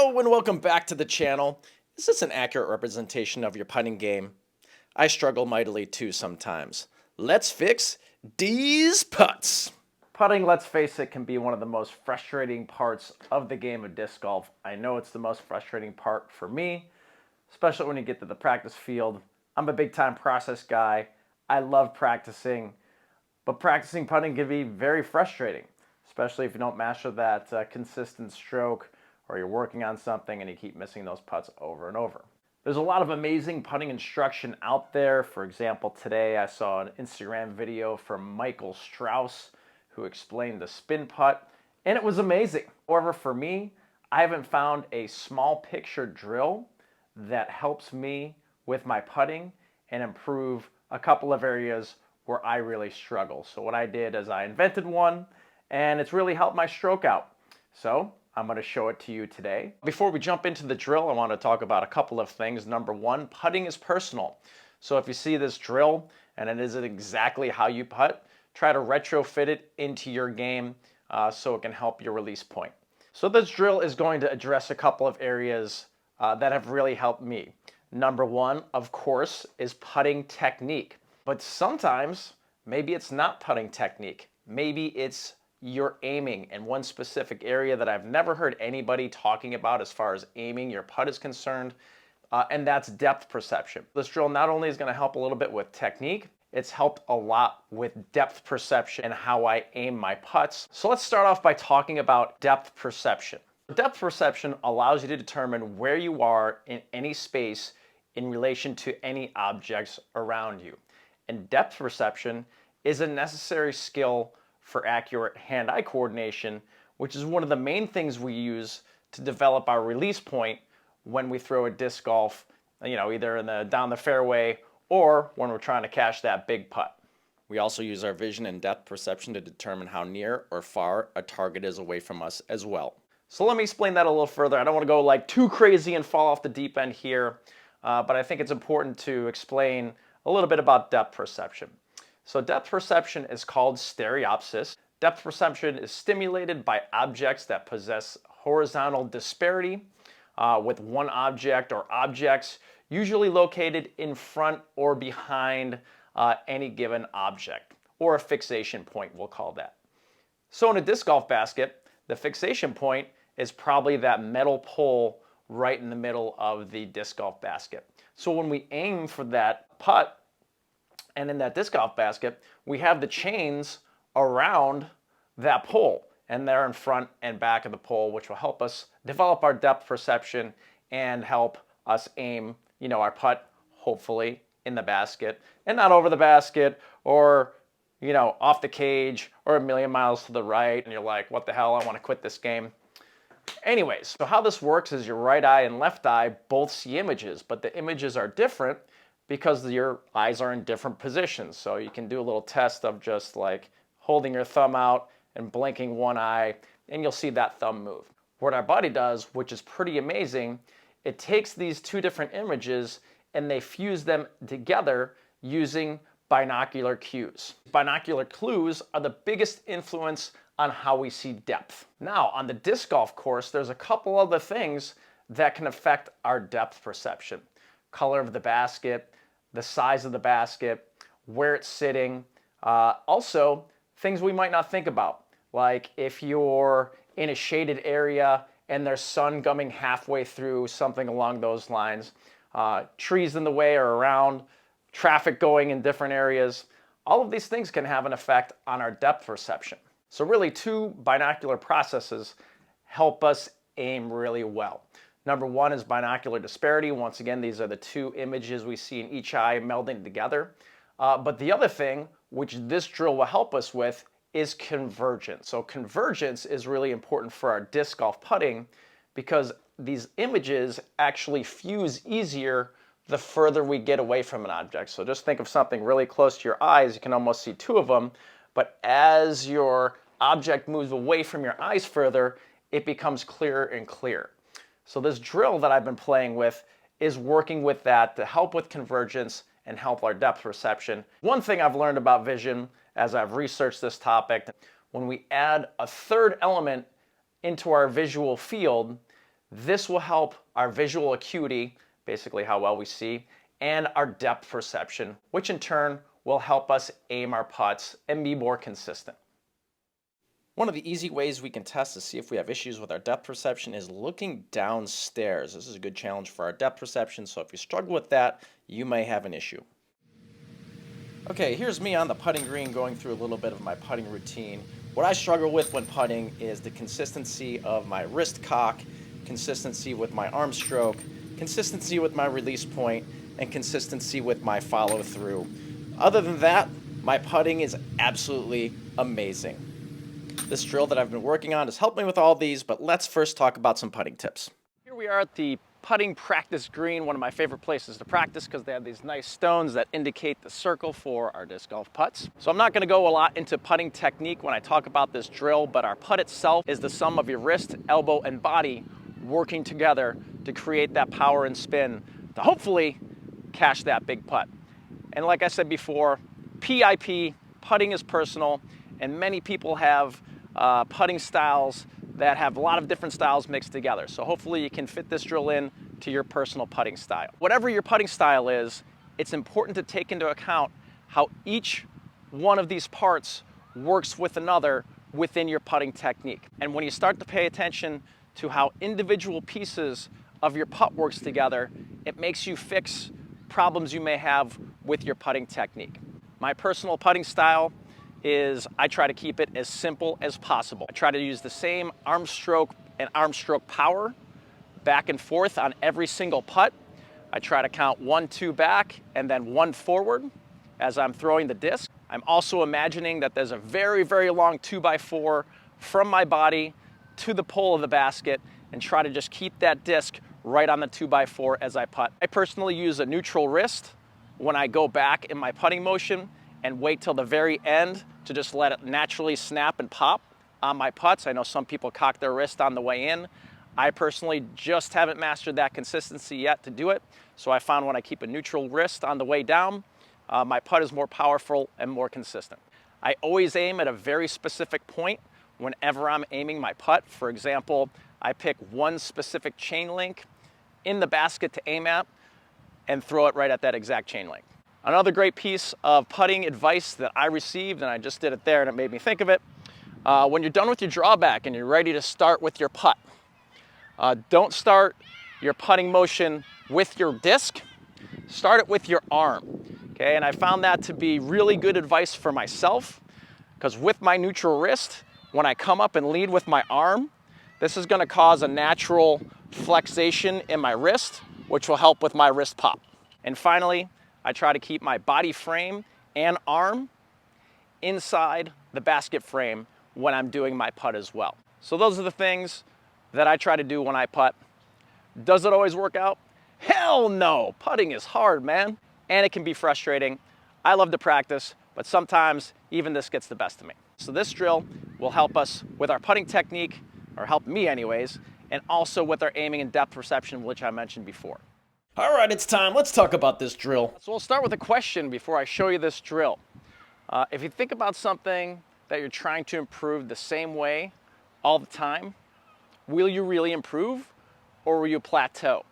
Hello and welcome back to the channel. Is this an accurate representation of your putting game? I struggle mightily too sometimes. Let's fix these putts. Putting, let's face it, can be one of the most frustrating parts of the game of disc golf. I know it's the most frustrating part for me, especially when you get to the practice field. I'm a big time process guy. I love practicing, but practicing putting can be very frustrating, especially if you don't master that consistent stroke, or you're working on something and you keep missing those putts over and over. There's a lot of amazing putting instruction out there. For example, today I saw an Instagram video from Michael Strauss who explained the spin putt, and it was amazing. However, for me, I haven't found a small picture drill that helps me with my putting and improve a couple of areas where I really struggle. So what I did is I invented one, and it's really helped my stroke out. So I'm going to show it to you today. Before we jump into the drill, I want to talk about a couple of things. Number one, putting is personal. So if you see this drill and it isn't exactly how you putt, try to retrofit it into your game so it can help your release point. So this drill is going to address a couple of areas that have really helped me. Number one, of course, is putting technique. But sometimes, maybe it's not putting technique. Maybe it's your aiming in one specific area that I've never heard anybody talking about as far as aiming your putt is concerned, and that's depth perception. This drill not only is going to help a little bit with technique, it's helped a lot with depth perception and how I aim my putts. So let's start off by talking about depth perception. Depth perception allows you to determine where you are in any space in relation to any objects around you. And depth perception is a necessary skill for accurate hand-eye coordination, which is one of the main things we use to develop our release point when we throw a disc golf, either down the fairway or when we're trying to catch that big putt. We also use our vision and depth perception to determine how near or far a target is away from us as well. So let me explain that a little further. I don't want to go too crazy and fall off the deep end here, but I think it's important to explain a little bit about depth perception. So depth perception is called stereopsis. Depth perception is stimulated by objects that possess horizontal disparity with one object or objects usually located in front or behind any given object, or a fixation point, we'll call that. So in a disc golf basket, the fixation point is probably that metal pole right in the middle of the disc golf basket. So when we aim for that putt, and in that disc golf basket, we have the chains around that pole, and they're in front and back of the pole, which will help us develop our depth perception and help us aim, our putt, hopefully, in the basket, and not over the basket or, off the cage or a million miles to the right, and you're like, what the hell, I want to quit this game. Anyways, so how this works is your right eye and left eye both see images, but the images are different because your eyes are in different positions. So you can do a little test of just holding your thumb out and blinking one eye, and you'll see that thumb move. What our body does, which is pretty amazing, it takes these two different images and they fuse them together using binocular cues. Binocular clues are the biggest influence on how we see depth. Now, on the disc golf course, there's a couple other things that can affect our depth perception. Color of the basket, the size of the basket, where it's sitting. Also, things we might not think about, like if you're in a shaded area and there's sun coming halfway through, something along those lines, trees in the way or around, traffic going in different areas. All of these things can have an effect on our depth perception. So really, two binocular processes help us aim really well. Number one is binocular disparity. Once again, these are the two images we see in each eye melding together. But the other thing, which this drill will help us with, is convergence. So convergence is really important for our disc golf putting because these images actually fuse easier the further we get away from an object. So just think of something really close to your eyes. You can almost see two of them. But as your object moves away from your eyes further, it becomes clearer and clearer. So this drill that I've been playing with is working with that to help with convergence and help our depth perception. One thing I've learned about vision as I've researched this topic, when we add a third element into our visual field, This will help our visual acuity, basically how well we see, and our depth perception, which in turn will help us aim our putts and be more consistent. One of the easy ways we can test to see if we have issues with our depth perception is looking downstairs. This is a good challenge for our depth perception, so if you struggle with that, you may have an issue. Okay, here's me on the putting green going through a little bit of my putting routine. What I struggle with when putting is the consistency of my wrist cock, consistency with my arm stroke, consistency with my release point, and consistency with my follow through. Other than that, my putting is absolutely amazing. This drill that I've been working on has helped me with all these, but let's first talk about some putting tips. Here we are at the putting practice green, one of my favorite places to practice because they have these nice stones that indicate the circle for our disc golf putts. So I'm not going to go a lot into putting technique when I talk about this drill, but our putt itself is the sum of your wrist, elbow, and body working together to create that power and spin to hopefully cash that big putt. And like I said before, PIP, putting is personal, and many people have putting styles that have a lot of different styles mixed together. So hopefully you can fit this drill in to your personal putting style. Whatever your putting style is, it's important to take into account how each one of these parts works with another within your putting technique. And when you start to pay attention to how individual pieces of your putt works together, it makes you fix problems you may have with your putting technique. My personal putting style is I try to keep it as simple as possible. I try to use the same arm stroke and arm stroke power back and forth on every single putt. I try to count 1, 2 back and then 1 forward as I'm throwing the disc. I'm also imagining that there's a very, very long 2x4 from my body to the pole of the basket and try to just keep that disc right on the 2x4 as I putt. I personally use a neutral wrist when I go back in my putting motion and wait till the very end to just let it naturally snap and pop on my putts. I know some people cock their wrist on the way in. I personally just haven't mastered that consistency yet to do it. So I found when I keep a neutral wrist on the way down, my putt is more powerful and more consistent. I always aim at a very specific point whenever I'm aiming my putt. For example, I pick one specific chain link in the basket to aim at and throw it right at that exact chain link. Another great piece of putting advice that I received, and I just did it there and it made me think of it, when you're done with your drawback and you're ready to start with your putt, don't start your putting motion with your disc, start it with your arm. Okay, and I found that to be really good advice for myself, because with my neutral wrist, when I come up and lead with my arm, this is going to cause a natural flexation in my wrist, which will help with my wrist pop. And finally, I try to keep my body frame and arm inside the basket frame when I'm doing my putt as well. So those are the things that I try to do when I putt. Does it always work out? Hell no! Putting is hard, man. And it can be frustrating. I love to practice, but sometimes even this gets the best of me. So this drill will help us with our putting technique, or help me anyways, and also with our aiming and depth perception, which I mentioned before. All right, it's time. Let's talk about this drill. So we'll start with a question before I show you this drill. If you think about something that you're trying to improve the same way all the time, will you really improve or will you plateau?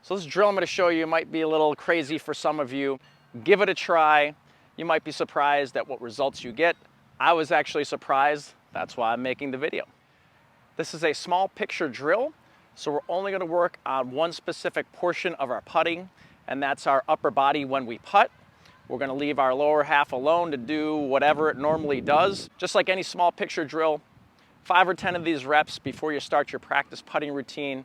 So this drill I'm going to show you might be a little crazy for some of you. Give it a try. You might be surprised at what results you get. I was actually surprised. That's why I'm making the video. This is a small picture drill. So we're only going to work on one specific portion of our putting, and that's our upper body when we putt. We're going to leave our lower half alone to do whatever it normally does. Just like any small picture drill, 5 or 10 of these reps before you start your practice putting routine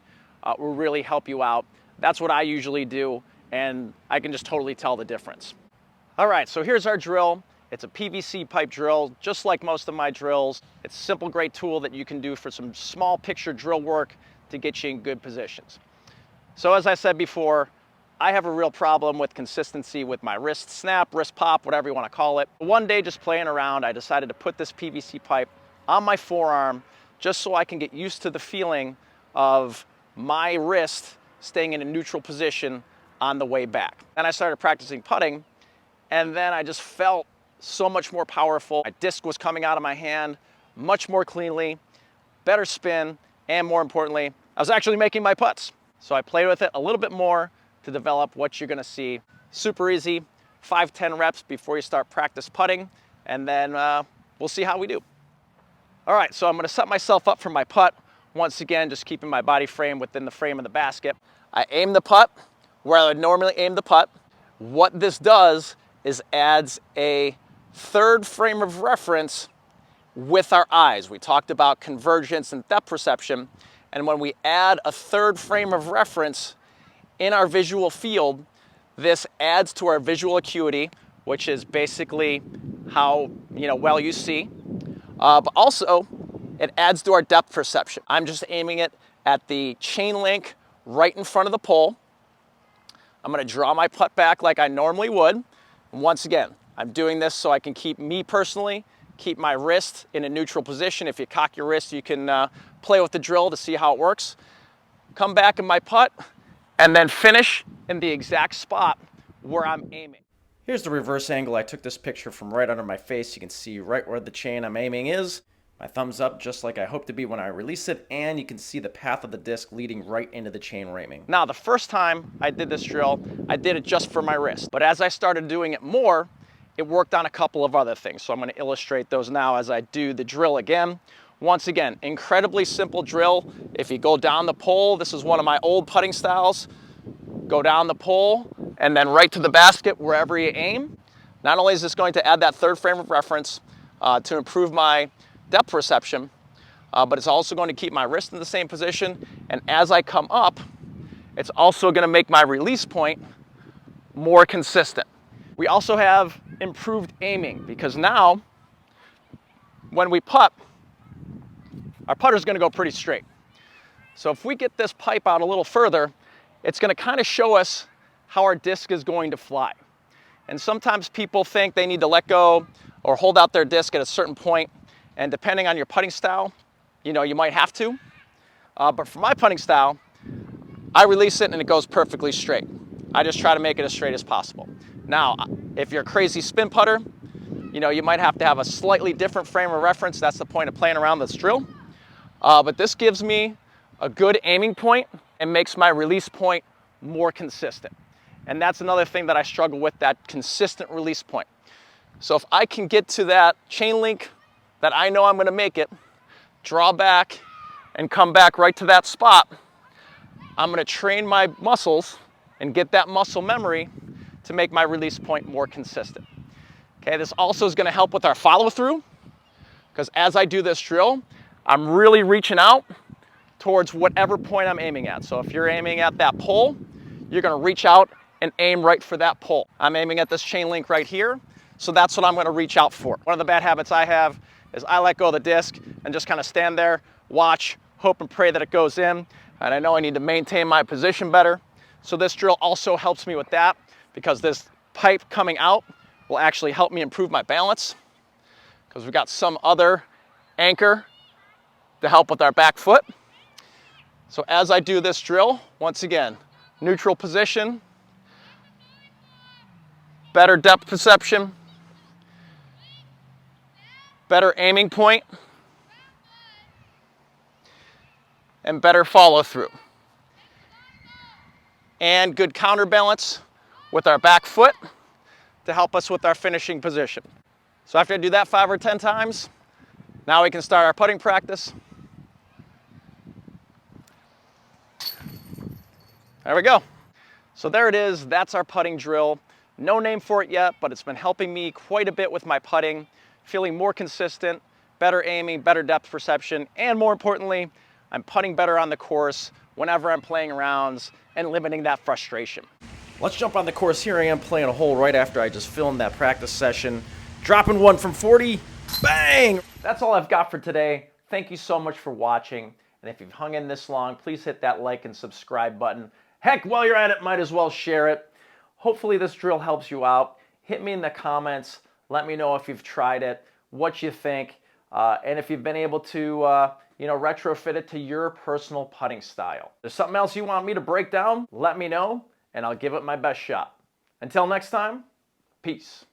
will really help you out. That's what I usually do, and I can just totally tell the difference. All right, so here's our drill. It's a PVC pipe drill, just like most of my drills. It's a simple, great tool that you can do for some small picture drill work to get you in good positions. So as I said before, I have a real problem with consistency with my wrist snap, wrist pop, whatever you want to call it. One day just playing around, I decided to put this PVC pipe on my forearm just so I can get used to the feeling of my wrist staying in a neutral position on the way back. And I started practicing putting, and then I just felt so much more powerful. My disc was coming out of my hand much more cleanly, better spin, and more importantly, I was actually making my putts. So I played with it a little bit more to develop what you're gonna see. Super easy, 5-10 reps before you start practice putting, and then we'll see how we do. All right, so I'm gonna set myself up for my putt. Once again, just keeping my body frame within the frame of the basket. I aim the putt where I would normally aim the putt. What this does is adds a third frame of reference with our eyes. We talked about convergence and depth perception, and when we add a third frame of reference in our visual field, this adds to our visual acuity, which is basically how well you see, but also it adds to our depth perception. I'm just aiming it at the chain link right in front of the pole. I'm gonna draw my putt back like I normally would. And once again, I'm doing this so I can keep my wrist in a neutral position. If you cock your wrist, you can play with the drill to see how it works. Come back in my putt, and then finish in the exact spot where I'm aiming. Here's the reverse angle. I took this picture from right under my face. You can see right where the chain I'm aiming is. My thumb's up just like I hope to be when I release it, and you can see the path of the disc leading right into the chain we're aiming. Now, the first time I did this drill, I did it just for my wrist. But as I started doing it more, it worked on a couple of other things. So I'm gonna illustrate those now as I do the drill again. Once again, incredibly simple drill. If you go down the pole, this is one of my old putting styles. Go down the pole and then right to the basket wherever you aim. Not only is this going to add that third frame of reference to improve my depth perception, but it's also going to keep my wrist in the same position. And as I come up, it's also going to make my release point more consistent. We also have improved aiming because now when we putt, our putter is going to go pretty straight. So if we get this pipe out a little further, it's going to kind of show us how our disc is going to fly. And sometimes people think they need to let go or hold out their disc at a certain point. And depending on your putting style, you might have to. But for my putting style, I release it and it goes perfectly straight. I just try to make it as straight as possible. Now, if you're a crazy spin putter, you might have to have a slightly different frame of reference. That's the point of playing around this drill. But this gives me a good aiming point and makes my release point more consistent. And that's another thing that I struggle with, that consistent release point. So if I can get to that chain link that I know I'm going to make it, draw back and come back right to that spot, I'm going to train my muscles and get that muscle memory to make my release point more consistent. Okay, this also is going to help with our follow through, because as I do this drill, I'm really reaching out towards whatever point I'm aiming at. So if you're aiming at that pole, you're going to reach out and aim right for that pole. I'm aiming at this chain link right here, so that's what I'm going to reach out for. One of the bad habits I have is I let go of the disc and just kind of stand there, watch, hope and pray that it goes in. And I know I need to maintain my position better. So this drill also helps me with that, because this pipe coming out will actually help me improve my balance, because we've got some other anchor to help with our back foot. So as I do this drill, once again, neutral position, better depth perception, better aiming point, and better follow through. And good counterbalance with our back foot to help us with our finishing position. So after I do that 5 or 10 times, now we can start our putting practice. There we go. So there it is. That's our putting drill. No name for it yet, but it's been helping me quite a bit with my putting, feeling more consistent, better aiming, better depth perception, and more importantly, I'm putting better on the course whenever I'm playing rounds and limiting that frustration. Let's jump on the course. Here I am playing a hole right after I just filmed that practice session. Dropping one from 40, bang! That's all I've got for today. Thank you so much for watching. And if you've hung in this long, please hit that like and subscribe button. Heck, while you're at it, might as well share it. Hopefully this drill helps you out. Hit me in the comments. Let me know if you've tried it, what you think, and if you've been able to retrofit it to your personal putting style. If there's something else you want me to break down, let me know, and I'll give it my best shot. Until next time, peace.